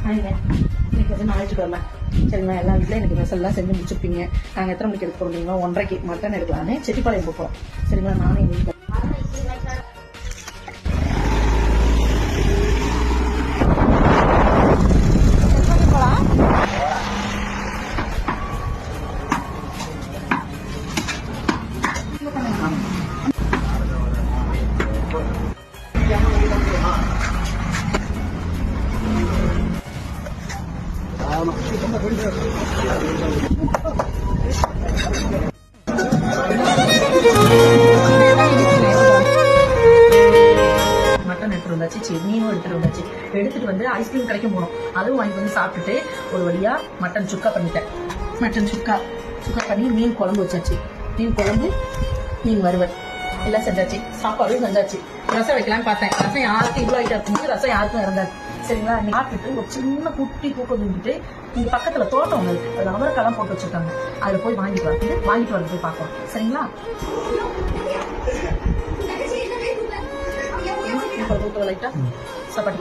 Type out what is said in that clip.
இன்னைக்கு வந்து ஞாயிற்றுக்கிழமை சரிங்களா, எல்லா வீட்டில் எனக்கு மெசல்லாம் செஞ்சு முடிச்சுப்பீங்க. நாங்கள் எத்தனை மணிக்கு எடுக்க போகிறோம்? 1:30 மட்டன் எடுக்கலான்னு செட்டிப்பாளையம் போகிறோம் சரிங்களா. நானும் எங்கள் வீட்டில் மட்டன் எடுத்துட்டு வந்தாச்சு, மீனும் எடுத்துட்டு வந்தாச்சு. எடுத்துட்டு வந்து ஐஸ்கிரீம் கடைக்கும் போனோம். அதுவும் வாங்கி வந்து சாப்பிட்டுட்டு ஒரு வழியா மட்டன் சுக்கா பண்ணிட்டேன். மட்டன் சுக்கா பண்ணி மீன் குழம்பு வச்சாச்சு. மீன் குழம்பு, மீன் வறுவல் எல்லாம் செஞ்சாச்சு. சாப்பாடும் செஞ்சாச்சு. ரசம் வைக்கலான்னு பார்த்தேன். ரசம் யாருக்கும் இவ்வளோ ஐட்டம் இருக்கும்போது ரசம் யாருக்கும் இறந்தாரு சரிங்களா. நீ சாப்பிட்டுட்டு ஒரு சின்ன குட்டி தூக்கம் தூங்கிட்டு இங்க பக்கத்துல தோட்டம் ஒன்று இருக்கு, அது அவரைக்கெல்லாம் போட்டு வச்சிருக்காங்க. அதுல போய் வாங்கிட்டு வரது போய் பார்க்கலாம் சரிங்களா. லைட்டா சாப்பாட்டு